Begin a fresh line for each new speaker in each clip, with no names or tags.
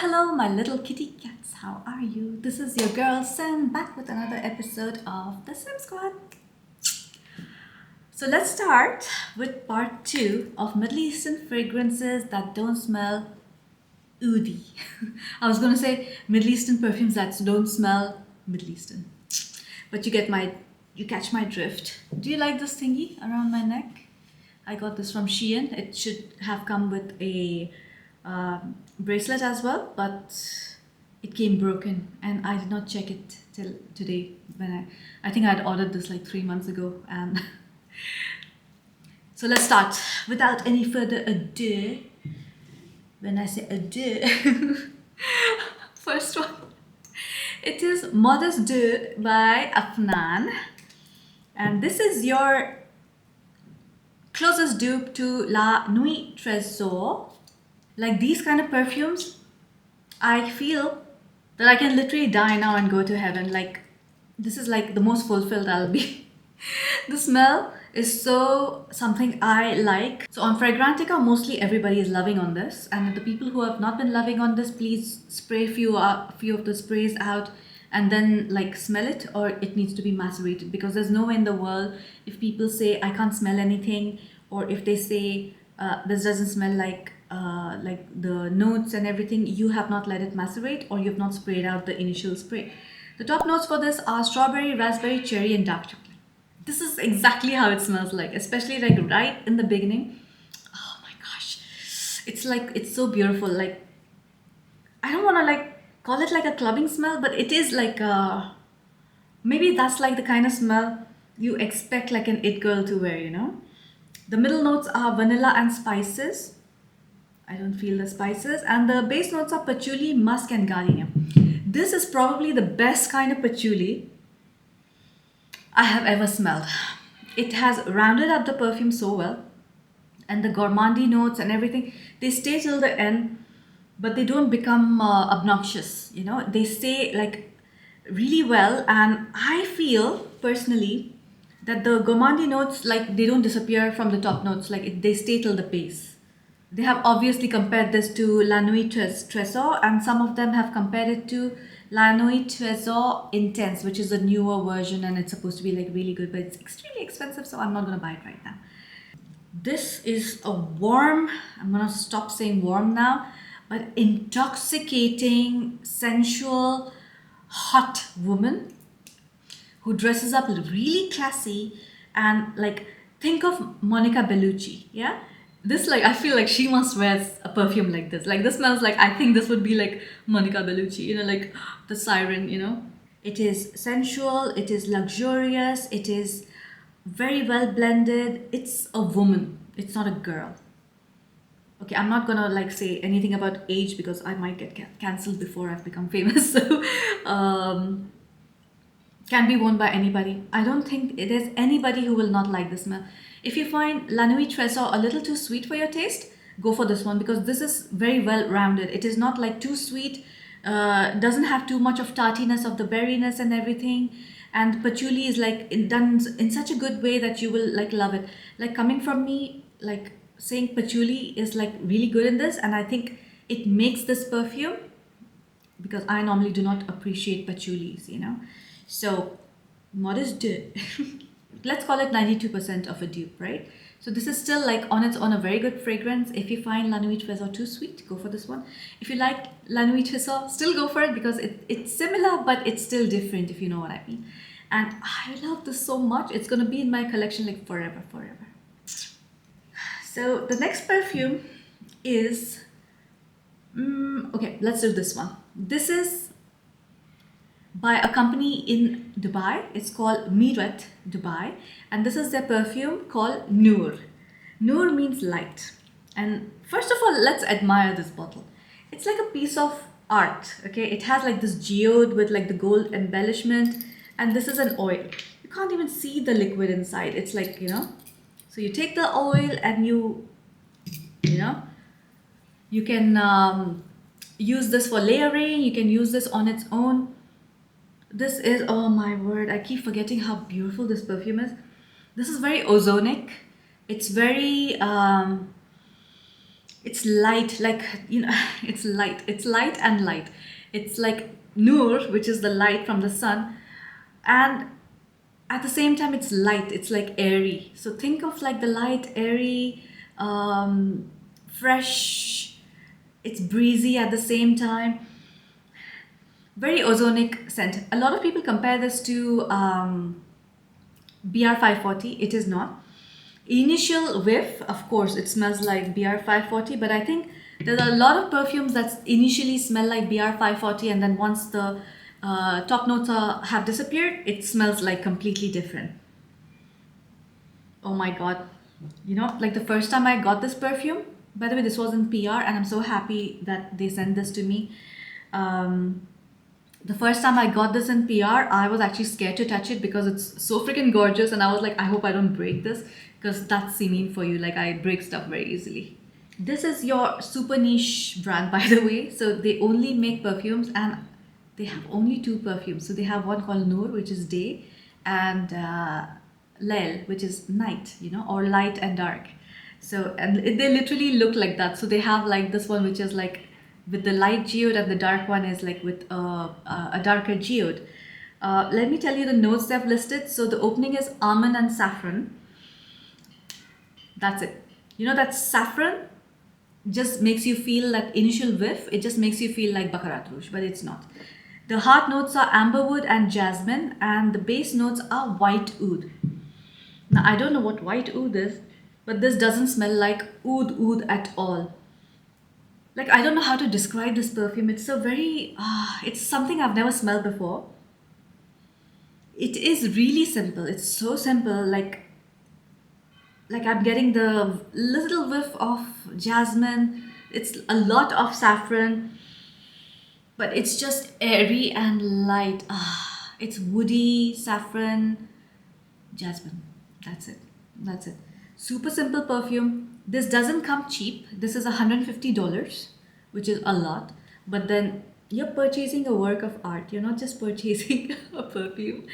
hello, my little kitty cats. How are you? This is your girl Sam back with another episode of the Sim Squad. So let's start with part 2 of Middle Eastern fragrances that don't smell oudi. I was gonna say Middle Eastern perfumes that don't smell Middle Eastern, but you catch my drift. Do you like this thingy around my neck? I got this from Shein. It should have come with a bracelet as well, but it came broken and I did not check it till today when I think I had ordered this like 3 months ago. And so let's start without any further ado. When I say ado, first one, it is Modest Deux by Afnan, and this is your closest dupe to La Nuit Trésor. Like these kind of perfumes, I feel that I can literally die now and go to heaven. Like this is like the most fulfilled I'll be. The smell is so something I like. So on Fragrantica, mostly everybody is loving on this, and the people who have not been loving on this, please spray few of the sprays out and then like smell it, or it needs to be macerated, because there's no way in the world if people say I can't smell anything, or if they say this doesn't smell like the notes and everything, you have not let it macerate or you've not sprayed out the initial spray. The top notes for this are strawberry, raspberry, cherry and dark chocolate. This is exactly how it smells like, especially like right in the beginning. Oh my gosh, it's like, it's so beautiful. Like I don't want to like call it like a clubbing smell, but it is like maybe that's like the kind of smell you expect like an it girl to wear, you know. The middle notes are vanilla and spices. I don't feel the spices. And the base notes are patchouli, musk and gardenia. This is probably the best kind of patchouli I have ever smelled. It has rounded up the perfume so well, and the gourmandy notes and everything, they stay till the end, but they don't become obnoxious, you know. They stay like really well, and I feel personally that the gourmandy notes, like they don't disappear from the top notes, like they stay till the base. They have obviously compared this to La Nuit Trésor, and some of them have compared it to La Nuit Trésor Intense, which is a newer version, and it's supposed to be like really good, but it's extremely expensive, so I'm not gonna buy it right now. This is a warm, I'm gonna stop saying warm now, but intoxicating, sensual, hot woman who dresses up really classy, and like think of Monica Bellucci, yeah? This, like, I feel like she must wear a perfume like this. Like this smells like, I think this would be like Monica Bellucci, you know, like the siren, you know. It is sensual, it is luxurious, it is very well blended. It's a woman, it's not a girl. Okay, I'm not gonna like say anything about age because I might get cancelled before I've become famous. So can be worn by anybody. I don't think there's anybody who will not like the smell. If you find La Nuit Trésor a little too sweet for your taste, go for this one, because this is very well rounded. It is not like too sweet, doesn't have too much of tartiness of the berryness and everything. And patchouli is like done in such a good way that you will like love it. Like coming from me, like saying patchouli is like really good in this, and I think it makes this perfume, because I normally do not appreciate patchoulis, you know. So Modest Deux. Let's call it 92% of a dupe, right? So this is still like on its own a very good fragrance. If you find La Nuit Trésor too sweet, go for this one. If you like La Nuit Trésor, still go for it, because it's similar, but it's still different, if you know what I mean. And I love this so much. It's gonna be in my collection like forever. So the next perfume is, okay, let's do this one. This is by a company in Dubai. It's called Mirath Dubai, and this is their perfume called Noor. Noor means light. And first of all, let's admire this bottle. It's like a piece of art, okay? It has like this geode with like the gold embellishment, and this is an oil. You can't even see the liquid inside. It's like, you know, so you take the oil and you know, you can use this for layering, you can use this on its own. This is, oh my word, I keep forgetting how beautiful this perfume is. This is very ozonic. It's very It's light, like, it's light. It's light and light. It's like Noor, which is the light from the sun, and at the same time it's light. It's like airy. So think of like the light, airy, fresh. It's breezy at the same time. Very ozonic scent. A lot of people compare this to BR 540. It is not. Initial whiff, of course, it smells like BR 540, but I think there are a lot of perfumes that initially smell like BR 540, and then once the top notes have disappeared, it smells like completely different. Oh my god. Like the first time I got this perfume, by the way, this was in PR, and I'm so happy that they sent this to me. The first time I got this in PR, I was actually scared to touch it because it's so freaking gorgeous, and I was like, I hope I don't break this, because that's Simin for you. Like, I break stuff very easily. This is your super niche brand, by the way. So they only make perfumes, and they have only two perfumes. So they have one called Noor, which is day, and Lail, which is night, or light and dark. So, and they literally look like that. So they have like this one, which is like with the light geode, and the dark one is like with a darker geode. Let me tell you the notes they've listed. So the opening is almond and saffron. That's it. That saffron just makes you feel that initial whiff. It just makes you feel like Baccarat Rouge, but it's not. The heart notes are amberwood and jasmine, and the base notes are white oud. Now, I don't know what white oud is, but this doesn't smell like oud at all. Like, I don't know how to describe this perfume. It's so very, it's something I've never smelled before. It is really simple. It's so simple. Like I'm getting the little whiff of jasmine. It's a lot of saffron, but it's just airy and light. It's woody, saffron, jasmine. That's it. That's it. Super simple perfume. This doesn't come cheap. This is $150, which is a lot. But then you're purchasing a work of art. You're not just purchasing a perfume.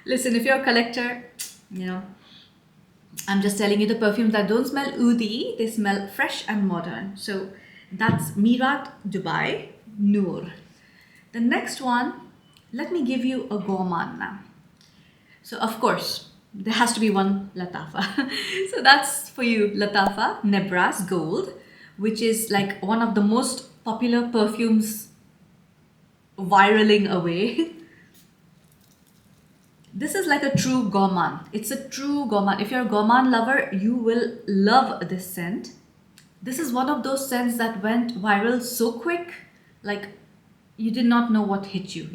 Listen, if you're a collector, I'm just telling you the perfumes that don't smell oudi, they smell fresh and modern. So that's Mirath, Dubai, Noor. The next one, let me give you a gourmand now. So of course, there has to be one Lattafa. So that's for you, Lattafa Nebras Gold, which is like one of the most popular perfumes viraling away. This is like a true gourmand. It's a true gourmand. If you're a gourmand lover, you will love this scent. This is one of those scents that went viral so quick, like you did not know what hit you,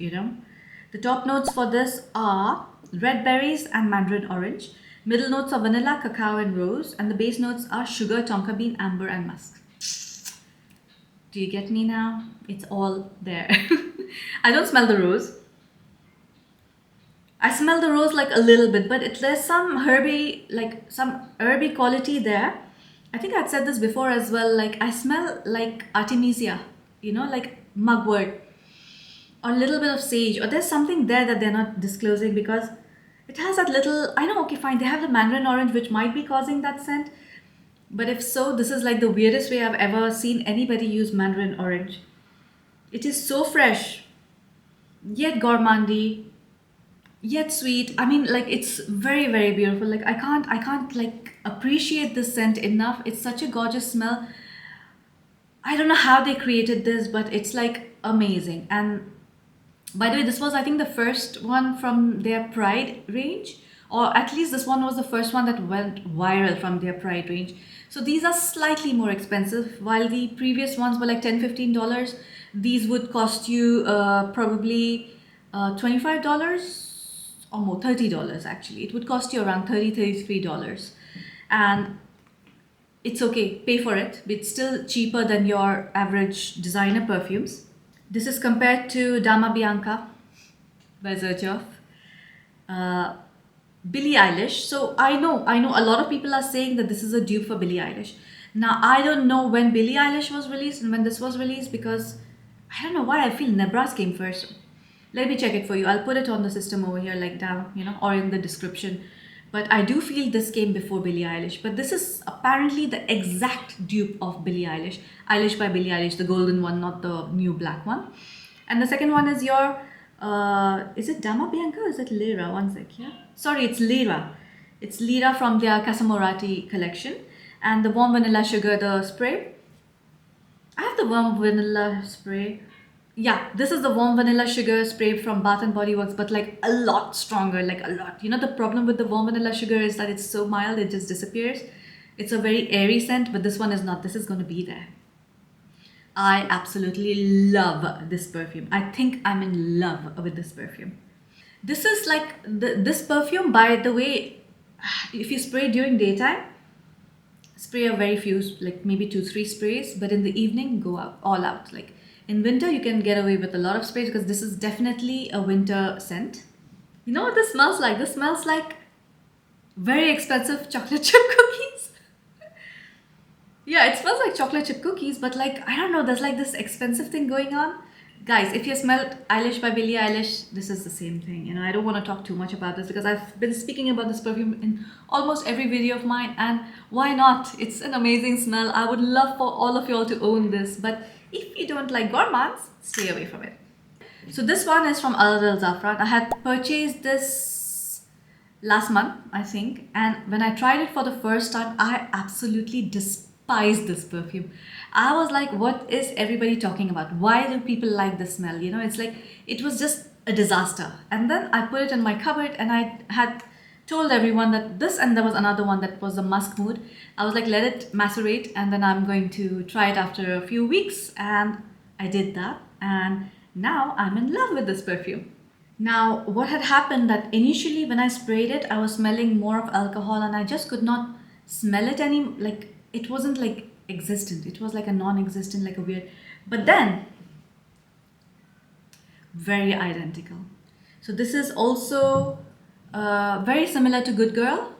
The top notes for this are red berries and mandarin orange. Middle notes are vanilla, cacao, and rose. And the base notes are sugar, tonka bean, amber, and musk. Do you get me now? It's all there. I don't smell the rose. I smell the rose like a little bit, but there's some herby quality there. I think I'd said this before as well. Like, I smell like artemisia, like mugwort, or a little bit of sage, or there's something there that they're not disclosing because it has that little. I know, okay, fine. They have the mandarin orange, which might be causing that scent, but if so, this is like the weirdest way I've ever seen anybody use mandarin orange. It is so fresh, yet gourmandy, yet sweet. I mean, like, it's very, very beautiful. Like, I can't like appreciate this scent enough. It's such a gorgeous smell. I don't know how they created this, but it's like amazing. And by the way, this was, I think, the first one from their Pride range, or at least this one was the first one that went viral from their Pride range. So these are slightly more expensive, while the previous ones were like $10-15. These would cost you probably $25 or more, $30 actually. It would cost you around $33. And it's okay, pay for it. It's still cheaper than your average designer perfumes. This is compared to Dama Bianca by Xerjoff. Billie Eilish. So I know a lot of people are saying that this is a dupe for Billie Eilish. Now, I don't know when Billie Eilish was released and when this was released, because I don't know why I feel Nebras came first. Let me check it for you. I'll put it on the system over here, like down, or in the description. But I do feel this came before Billie Eilish. But this is apparently the exact dupe of Billie Eilish. Eilish by Billie Eilish, the golden one, not the new black one. And the second one is your, is it Dama Bianca or is it Lira? One sec, yeah? Sorry, it's Lira. It's Lira from their Casamorati collection. And the warm vanilla sugar, the spray. I have the warm vanilla spray. Yeah, this is the warm vanilla sugar spray from Bath and Body Works, but like a lot stronger, like a lot. You know, the problem with the warm vanilla sugar is that it's so mild, it just disappears. It's a very airy scent, but this one is not. This is going to be there. I absolutely love this perfume. I think I'm in love with this perfume. This is like, this perfume, by the way, if you spray during daytime, spray a very few, like maybe 2-3 sprays, but in the evening, go out, all out. Like in winter, you can get away with a lot of sprays because this is definitely a winter scent. You know what this smells like? This smells like very expensive chocolate chip cookies. Yeah, it smells like chocolate chip cookies, but like, I don't know, there's like this expensive thing going on. Guys, if you smelled Eilish by Billie Eilish, this is the same thing. You know, I don't want to talk too much about this because I've been speaking about this perfume in almost every video of mine, and why not? It's an amazing smell. I would love for all of you all to own this, but if you don't like gourmands, stay away from it. So this one is from Zaafaran. I had purchased this last month, I think, and when I tried it for the first time, I absolutely despised this perfume. I was like, what is everybody talking about? Why do people like this smell? You know, it's like, it was just a disaster. And then I put it in my cupboard and I had told everyone that this, and there was another one that was the musk mood. I was like, let it macerate and then I'm going to try it after a few weeks. And I did that. And now I'm in love with this perfume. Now, what had happened that initially when I sprayed it, I was smelling more of alcohol and I just could not smell it like, it wasn't like existent. It was like a non-existent, like a weird, but then very identical. So this is also very similar to Good Girl,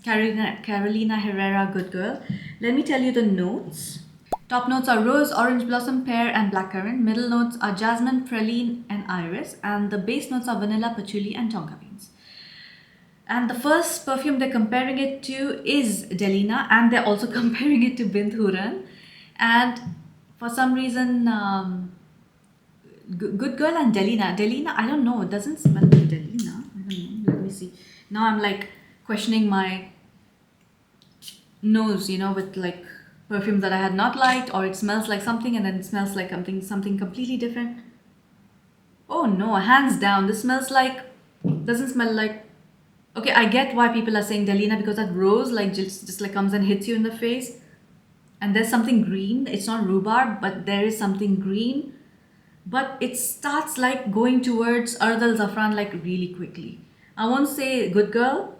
Carolina Herrera Good Girl. Let me tell you the notes. Top notes are rose, orange blossom, pear and blackcurrant. Middle notes are jasmine, praline and iris, and the base notes are vanilla, patchouli and tonka beans. And the first perfume they're comparing it to is Delina, and they're also comparing it to Bint Huran. And for some reason, Good Girl and Delina, I don't know, it doesn't smell like Delina. I don't know, let me see. Now I'm like questioning my nose, you know, with like perfumes that I had not liked, or it smells like something and then it smells like something completely different. Oh no, hands down, this smells like, doesn't smell like. Okay, I get why people are saying Delina because that rose like just like comes and hits you in the face. And there's something green. It's not rhubarb, but there is something green. But it starts like going towards Ardal Zafran like really quickly. I won't say Good Girl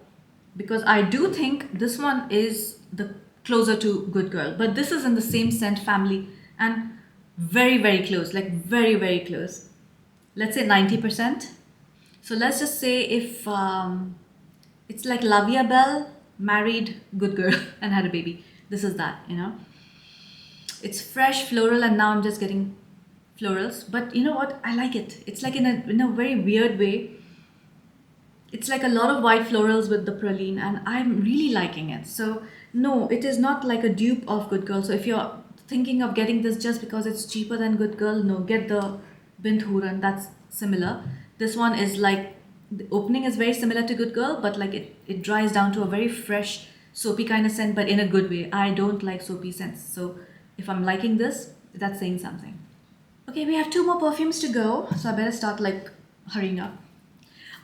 because I do think this one is the closer to Good Girl. But this is in the same scent family and very, very close, like very, very close. Let's say 90%. So let's just say if it's like Lavia Bell married Good Girl and had a baby. This is that, you know. It's fresh, floral, and now I'm just getting florals. But you know what? I like it. It's like in a very weird way. It's like a lot of white florals with the praline, and I'm really liking it. So no, it is not like a dupe of Good Girl. So if you're thinking of getting this just because it's cheaper than Good Girl, no, get the Bint Huran. That's similar. This one is like, the opening is very similar to Good Girl, but like it dries down to a very fresh, soapy kind of scent, but in a good way. I don't like soapy scents. So if I'm liking this, that's saying something. Okay, we have 2 more perfumes to go. So I better start like hurrying up.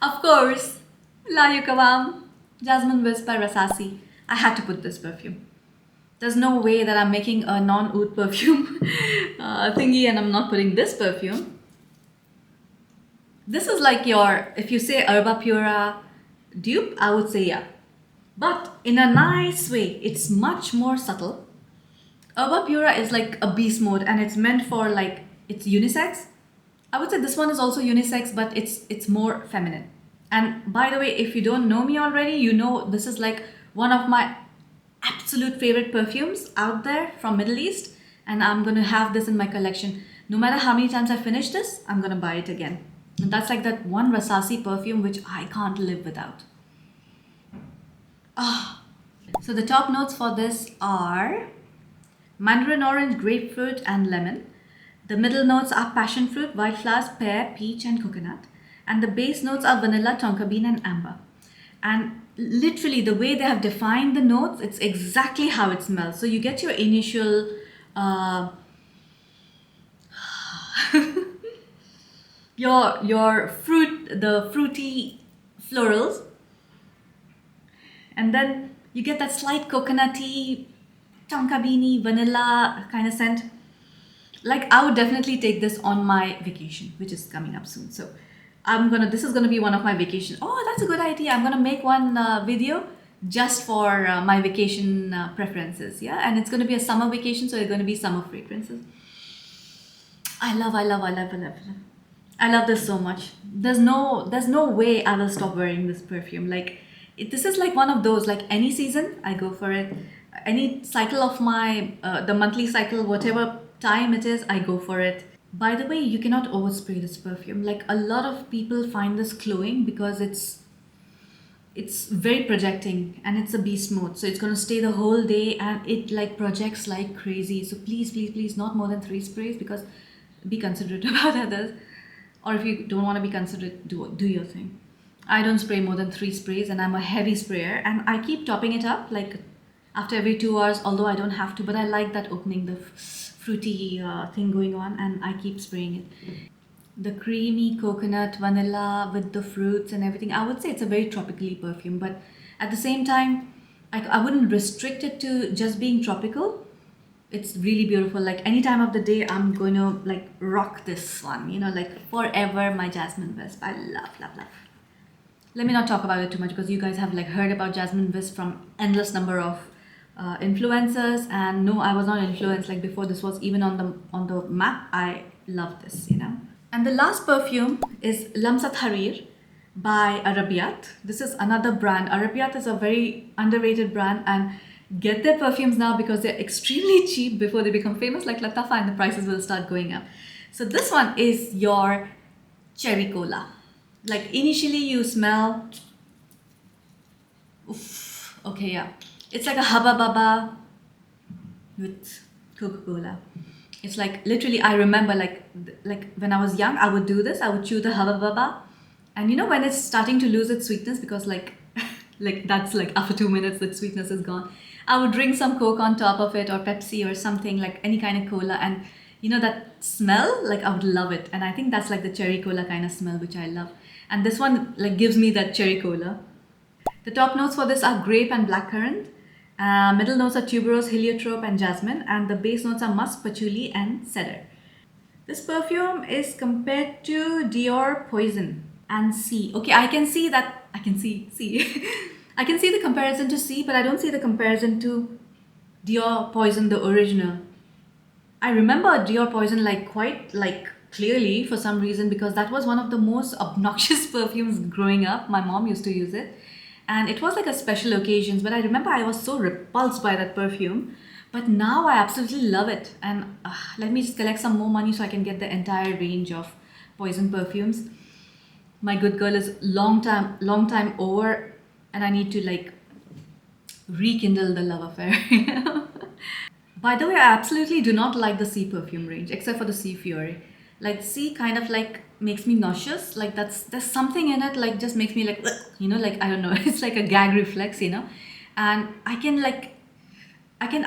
Of course, La Yukawam, Jasmine Wisp by Rasasi. I had to put this perfume. There's no way that I'm making a non-oud perfume thingy and I'm not putting this perfume. This is like your, if you say Herba Pura dupe, I would say yeah. But in a nice way, it's much more subtle. Herba Pura is like a beast mode and it's meant for like, it's unisex. I would say this one is also unisex, but it's more feminine. And by the way, if you don't know me already, you know this is like one of my absolute favorite perfumes out there from Middle East. And I'm going to have this in my collection. No matter how many times I finish this, I'm going to buy it again. And that's like that one Rasasi perfume which I can't live without. So the top notes for this are mandarin orange, grapefruit, and lemon. The middle notes are passion fruit, white flowers, pear, peach, and coconut. And the base notes are vanilla, tonka bean, and amber. And literally, the way they have defined the notes, it's exactly how it smells. So you get your initial your fruit, the fruity florals, and then you get that slight coconutty, tonka beanie, vanilla kind of scent. Like, I would definitely take this on my vacation, which is coming up soon. So this is gonna be one of my vacation. Oh, that's a good idea. I'm gonna make one video just for my vacation preferences. Yeah, and it's gonna be a summer vacation, so it's gonna be summer fragrances. I love this so much. There's no way I will stop wearing this perfume. Like, this is like one of those, like, any season I go for it. Any cycle of my the monthly cycle, whatever time it is, I go for it. By the way, you cannot overspray this perfume. Like, a lot of people find this cloying because it's very projecting and it's a beast mode, so it's going to stay the whole day and it like projects like crazy. So please not more than 3 sprays, because be considerate about others. Or if you don't want to be considerate, do your thing. I don't spray more than 3 sprays, and I'm a heavy sprayer, and I keep topping it up like after every 2 hours, although I don't have to, but I like that opening, the fruity thing going on, and I keep spraying it. The creamy coconut, vanilla with the fruits and everything, I would say it's a very tropically perfume, but at the same time, I wouldn't restrict it to just being tropical. It's really beautiful. Like, any time of the day, I'm going to like rock this one, you know, like forever my Jasmine Wisp. I love. Let me not talk about it too much, because you guys have like heard about Jasmine Wisp from endless number of influencers, and no, I was not influenced like before this was even on the map. I love this, you know. And the last perfume is Lamsat Harir by Arabiyat. This is another brand. Arabiyat is a very underrated brand, and get their perfumes now because they're extremely cheap before they become famous like Lattafa, and the prices will start going up. So this one is your cherry cola. Like, initially you smell, oof, okay, yeah, it's like a Hubba Bubba with Coca-Cola. It's like, literally, I remember like when I was young, I would do this. I would chew the Hubba Bubba, and you know, when it's starting to lose its sweetness, because like like that's like after 2 minutes the sweetness is gone, I would drink some Coke on top of it, or Pepsi or something, like any kind of cola, and you know, that smell, like I would love it. And I think that's like the cherry cola kind of smell, which I love. And this one like gives me that cherry cola. The top notes for this are grape and blackcurrant. Middle notes are tuberose, heliotrope, and jasmine, and the base notes are musk, patchouli, and cedar. This perfume is compared to Dior Poison and C. Okay, I can see that. I can see. I can see the comparison to C, but I don't see the comparison to Dior Poison, the original. I remember Dior Poison like quite like clearly for some reason, because that was one of the most obnoxious perfumes growing up. My mom used to use it, and it was like a special occasions, but I remember I was so repulsed by that perfume. But now I absolutely love it, and let me just collect some more money so I can get the entire range of Poison perfumes. My good girl is long time over, and I need to like rekindle the love affair. By the way, I absolutely do not like the Sea perfume range, except for the Sea Fury. Like, Sea kind of like makes me nauseous. Like, there's something in it, like just makes me like, you know, like, I don't know, it's like a gag reflex, you know. And I can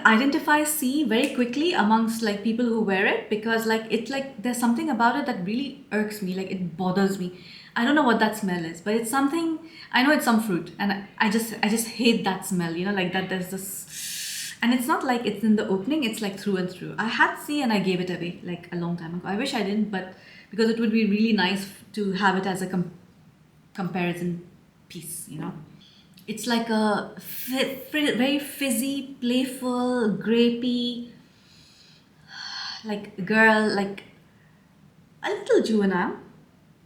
identify Sea very quickly amongst like people who wear it, because like it's like there's something about it that really irks me, like it bothers me. I don't know what that smell is, but it's something. I know it's some fruit, and I just hate that smell, you know, like that there's this, and it's not like it's in the opening, it's like through and through. I had C and I gave it away like a long time ago. I wish I didn't, but because it would be really nice to have it as a comparison piece, you know. It's like a very fizzy, playful, grapey, like girl, like a little juvenile.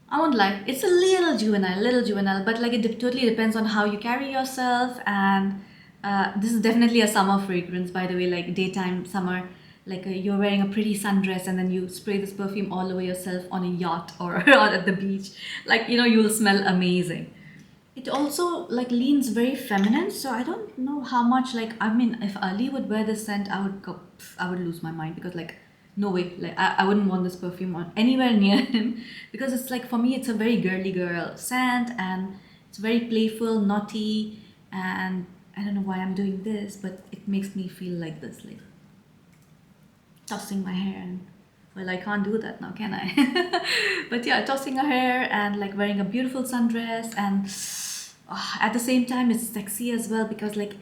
I won't lie, it's a little juvenile, but like it totally depends on how you carry yourself. And this is definitely a summer fragrance, by the way, like daytime summer. Like you're wearing a pretty sundress and then you spray this perfume all over yourself on a yacht or, or at the beach. Like, you know, you'll smell amazing. it also like leans very feminine, so I don't know how much, like, I mean, if Ali would wear this scent, I would go, I would lose my mind, because like, no way, like I wouldn't want this perfume on anywhere near him, because it's like, for me it's a very girly girl scent, and it's very playful, naughty, and I don't know why I'm doing this, but it makes me feel like this, like tossing my hair. And well, I can't do that now, can I? But yeah, tossing her hair and like wearing a beautiful sundress, and at the same time it's sexy as well, because like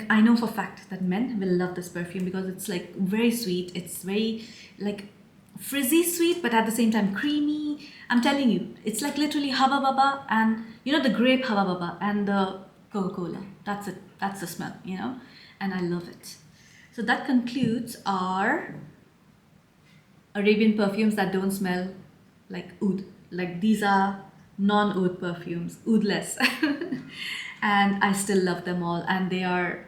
I know for fact that men will love this perfume, because it's like very sweet, it's very like frizzy sweet, but at the same time creamy. I'm telling you, it's like literally haba baba, and you know, the grape haba baba and the Coca-Cola. That's it, that's the smell, you know, and I love it. So that concludes our Arabian perfumes that don't smell like oud. Like, these are non-oud perfumes, oudless. And I still love them all, and they are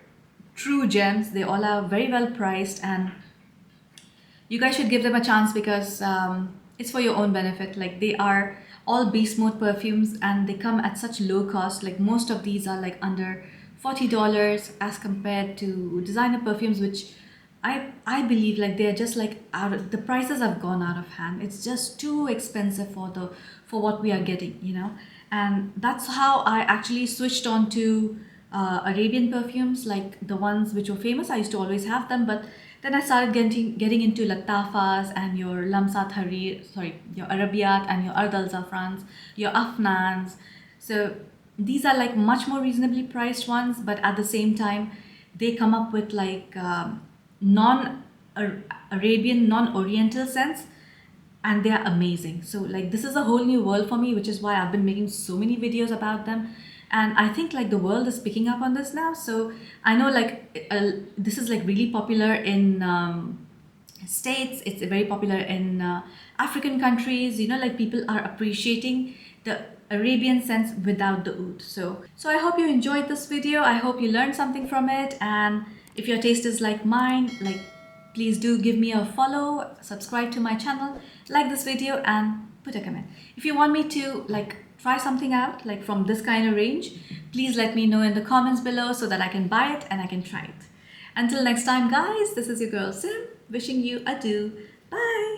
true gems. They all are very well priced, and you guys should give them a chance, because it's for your own benefit. Like, they are all beast mode perfumes, and they come at such low cost. Like, most of these are like under $40, as compared to designer perfumes, which I believe like they're just like the prices have gone out of hand. It's just too expensive for what we are getting, you know. And that's how I actually switched on to Arabian perfumes, like the ones which were famous. I used to always have them, but then I started getting into Lattafas and your Lamsat Harir, sorry, your Arabiyat and your Zaafarans, your Afnans. So these are like much more reasonably priced ones, but at the same time, they come up with like non-Arabian, non-Oriental scents, and they are amazing. So like, this is a whole new world for me, which is why I've been making so many videos about them. And I think like the world is picking up on this now. So I know like this is like really popular in States, it's very popular in African countries, you know, like people are appreciating the Arabian scents without the oud. So I hope you enjoyed this video. I hope you learned something from it, and if your taste is like mine, like, please do give me a follow, subscribe to my channel, like this video, and put a comment. If you want me to like try something out like from this kind of range, please let me know in the comments below, so that I can buy it and I can try it. Until next time guys, this is your girl Sim, wishing you adieu. Bye.